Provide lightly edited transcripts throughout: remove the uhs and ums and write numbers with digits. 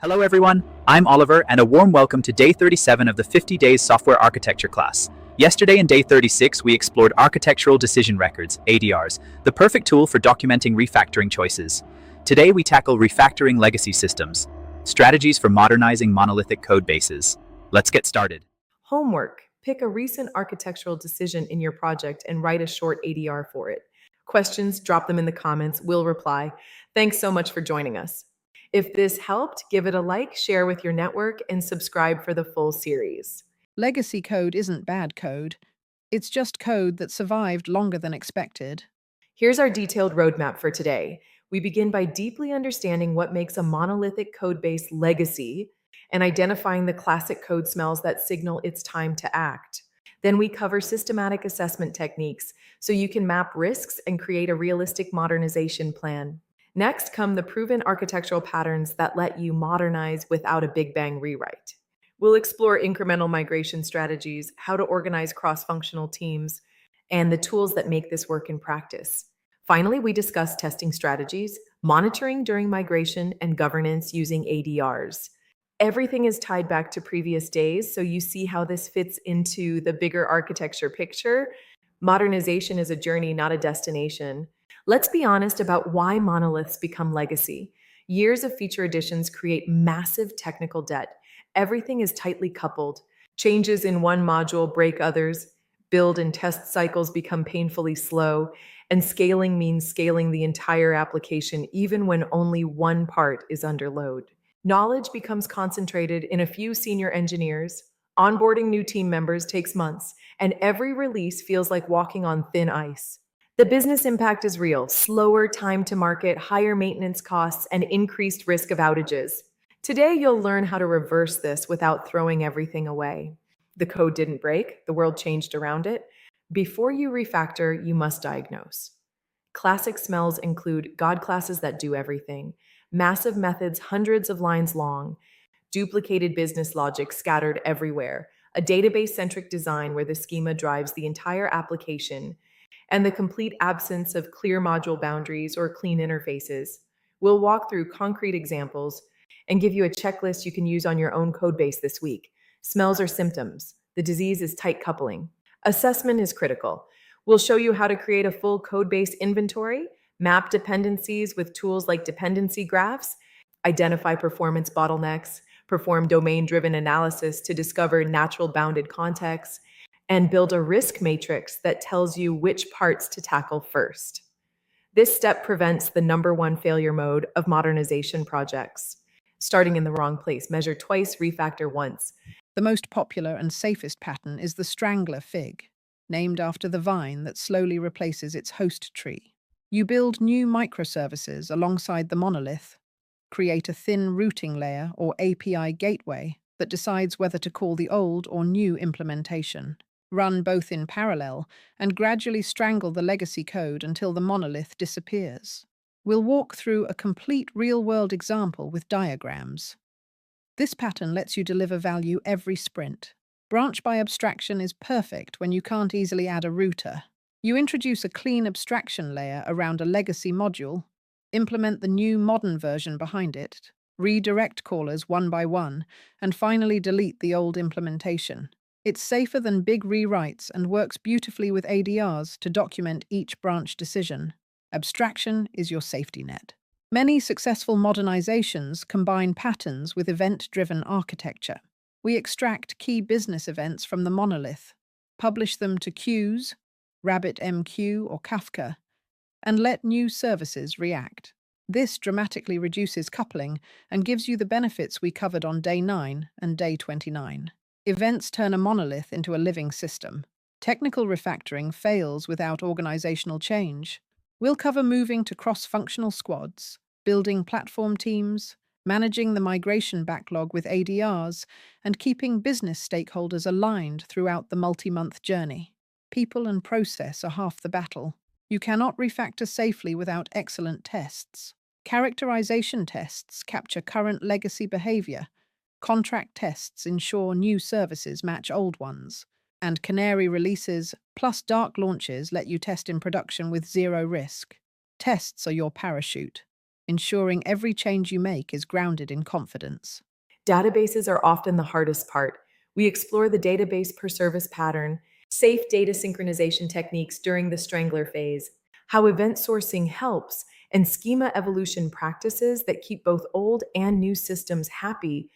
Hello everyone, I'm Oliver and a warm welcome to day 37 of the 50 Days Software Architecture class. Yesterday in day 36 we explored architectural decision records, ADRs, the perfect tool for documenting refactoring choices. Today we tackle refactoring legacy systems, strategies for modernizing monolithic code bases. Let's get started. Homework. Pick a recent architectural decision in your project and write a short ADR for it. Questions, drop them in the comments. We'll reply. Thanks so much for joining us. If this helped, give it a like, share with your network, and subscribe for the full series. Legacy code isn't bad code. It's just code that survived longer than expected. Here's our detailed roadmap for today. We begin by deeply understanding what makes a monolithic codebase legacy and identifying the classic code smells that signal it's time to act. Then we cover systematic assessment techniques so you can map risks and create a realistic modernization plan. Next come the proven architectural patterns that let you modernize without a big bang rewrite. We'll explore incremental migration strategies, how to organize cross-functional teams, and the tools that make this work in practice. Finally, we discuss testing strategies, monitoring during migration, and governance using ADRs. Everything is tied back to previous days, so you see how this fits into the bigger architecture picture. Modernization is a journey, not a destination. Let's be honest about why monoliths become legacy. Years of feature additions create massive technical debt. Everything is tightly coupled. Changes in one module break others. Build and test cycles become painfully slow. And scaling means scaling the entire application even when only one part is under load. Knowledge becomes concentrated in a few senior engineers. Onboarding new team members takes months, and every release feels like walking on thin ice. The business impact is real: slower time to market, higher maintenance costs, and increased risk of outages. Today, you'll learn how to reverse this without throwing everything away. The code didn't break, the world changed around it. Before you refactor, you must diagnose. Classic smells include God classes that do everything, massive methods hundreds of lines long, duplicated business logic scattered everywhere, a database-centric design where the schema drives the entire application, and the complete absence of clear module boundaries or clean interfaces. We'll walk through concrete examples and give you a checklist you can use on your own codebase this week. Smells are symptoms. The disease is tight coupling. Assessment is critical. We'll show you how to create a full codebase inventory, map dependencies with tools like dependency graphs, identify performance bottlenecks, perform domain-driven analysis to discover natural bounded contexts, and build a risk matrix that tells you which parts to tackle first. This step prevents the number one failure mode of modernization projects. Starting in the wrong place, measure twice, refactor once. The most popular and safest pattern is the Strangler Fig, named after the vine that slowly replaces its host tree. You build new microservices alongside the monolith, create a thin routing layer or API gateway that decides whether to call the old or new implementation. Run both in parallel and gradually strangle the legacy code until the monolith disappears. We'll walk through a complete real-world example with diagrams. This pattern lets you deliver value every sprint. Branch by abstraction is perfect when you can't easily add a router. You introduce a clean abstraction layer around a legacy module, implement the new modern version behind it, redirect callers one by one, and finally delete the old implementation. It's safer than big rewrites and works beautifully with ADRs to document each branch decision. Abstraction is your safety net. Many successful modernizations combine patterns with event-driven architecture. We extract key business events from the monolith, publish them to queues, RabbitMQ or Kafka, and let new services react. This dramatically reduces coupling and gives you the benefits we covered on day 9 and day 29. Events turn a monolith into a living system. Technical refactoring fails without organizational change. We'll cover moving to cross-functional squads, building platform teams, managing the migration backlog with ADRs, and keeping business stakeholders aligned throughout the multi-month journey. People and process are half the battle. You cannot refactor safely without excellent tests. Characterization tests capture current legacy behavior. Contract tests ensure new services match old ones. And canary releases plus dark launches let you test in production with zero risk. Tests are your parachute. ensuring every change you make is grounded in confidence. Databases are often the hardest part. We explore the database per service pattern, safe data synchronization techniques during the Strangler phase, how event sourcing helps, and schema evolution practices that keep both old and new systems happy.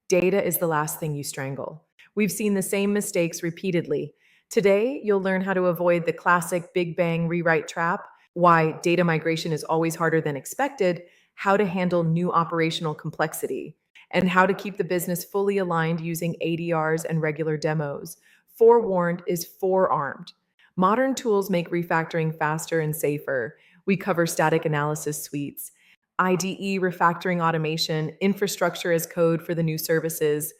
Data is the last thing you strangle. We've seen the same mistakes repeatedly. Today, you'll learn how to avoid the classic Big Bang rewrite trap, why data migration is always harder than expected, how to handle new operational complexity, and how to keep the business fully aligned using ADRs and regular demos. Forewarned is forearmed. Modern tools make refactoring faster and safer. We cover static analysis suites, IDE refactoring automation, infrastructure as code for the new services,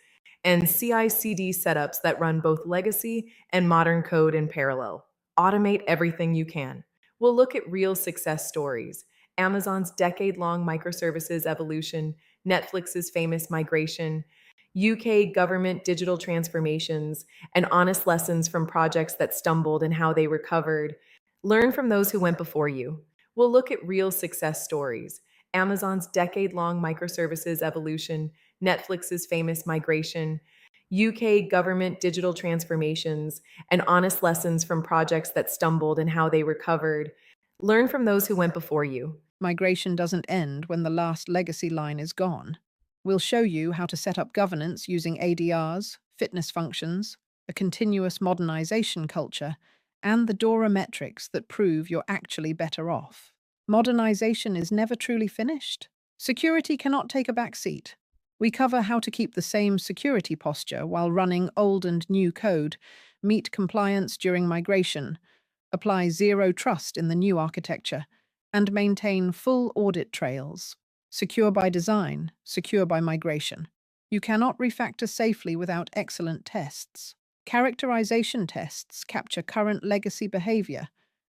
and CI/CD setups that run both legacy and modern code in parallel. Automate everything you can. We'll look at real success stories, Amazon's decade-long microservices evolution, Netflix's famous migration, UK government digital transformations, and honest lessons from projects that stumbled and how they recovered. Learn from those who went before you. We'll look at real success stories, Amazon's decade-long microservices evolution, Netflix's famous migration, UK government digital transformations, and honest lessons from projects that stumbled and how they recovered. Learn from those who went before you. Migration doesn't end when the last legacy line is gone. We'll show you how to set up governance using ADRs, fitness functions, a continuous modernization culture, and the DORA metrics that prove you're actually better off. Modernization is never truly finished. Security cannot take a back seat. We cover how to keep the same security posture while running old and new code, meet compliance during migration, apply zero trust in the new architecture, and maintain full audit trails. Secure by design, secure by migration. You cannot refactor safely without excellent tests. Characterization tests capture current legacy behavior.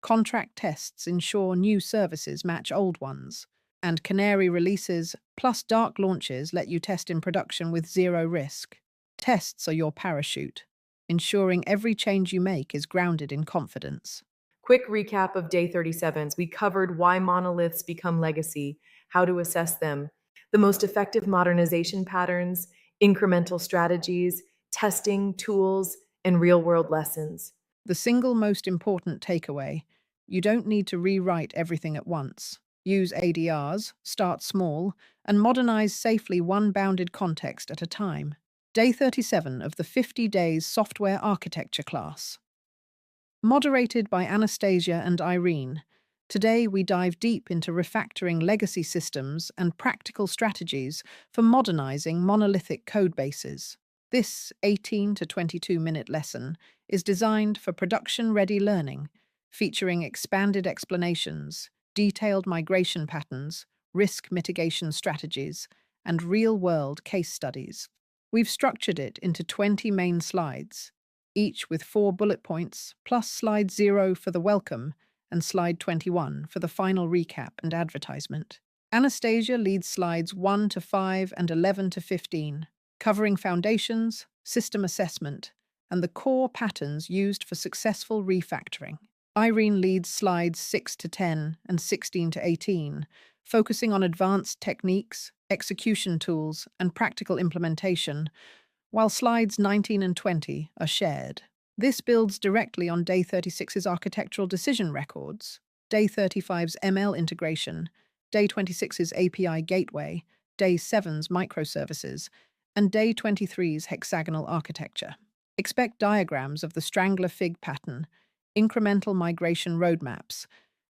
Contract tests ensure new services match old ones. And canary releases plus dark launches let you test in production with zero risk. Tests are your parachute, ensuring every change you make is grounded in confidence. Quick recap of day 37s. We covered why monoliths become legacy, how to assess them, the most effective modernization patterns, incremental strategies, testing, tools, and real-world lessons. The single most important takeaway: you don't need to rewrite everything at once. Use ADRs, start small, and modernize safely one bounded context at a time. Day 37 of the 50 Days Software Architecture class. Moderated by Anastasia and Irene, today we dive deep into refactoring legacy systems and practical strategies for modernizing monolithic codebases. This 18 to 22-minute lesson is designed for production-ready learning, featuring expanded explanations, detailed migration patterns, risk mitigation strategies, and real-world case studies. We've structured it into 20 main slides, each with 4 bullet points, plus slide 0 for the welcome and slide 21 for the final recap and advertisement. Anastasia leads slides 1 to 5 and 11 to 15, covering foundations, system assessment, and the core patterns used for successful refactoring. Irene leads slides 6 to 10 and 16 to 18, focusing on advanced techniques, execution tools, and practical implementation, while slides 19 and 20 are shared. This builds directly on Day 36's architectural decision records, Day 35's ML integration, Day 26's API gateway, Day 7's microservices, and Day 23's hexagonal architecture. Expect diagrams of the Strangler Fig pattern, incremental migration roadmaps,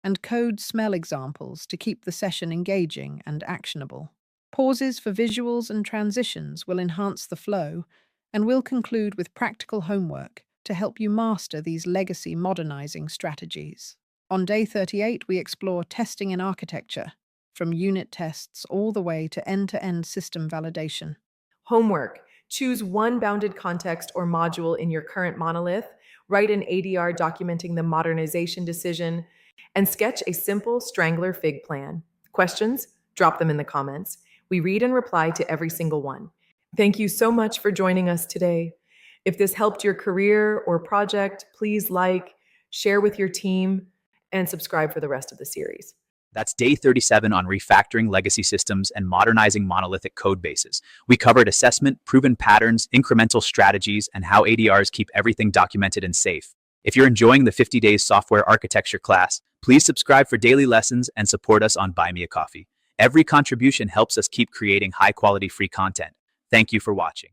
and code smell examples to keep the session engaging and actionable. Pauses for visuals and transitions will enhance the flow, and we'll conclude with practical homework to help you master these legacy modernizing strategies. On Day 38, we explore testing in architecture, from unit tests all the way to end-to-end system validation. Homework. Choose one bounded context or module in your current monolith, write an ADR documenting the modernization decision, and sketch a simple Strangler Fig plan. Questions? Drop them in the comments. We read and reply to every single one. Thank you so much for joining us today. If this helped your career or project, please like, share with your team, and subscribe for the rest of the series. That's day 37 on refactoring legacy systems and modernizing monolithic code bases. We covered assessment, proven patterns, incremental strategies, and how ADRs keep everything documented and safe. If you're enjoying the 50 Days Software Architecture class, please subscribe for daily lessons and support us on Buy Me a Coffee. Every contribution helps us keep creating high-quality free content. Thank you for watching.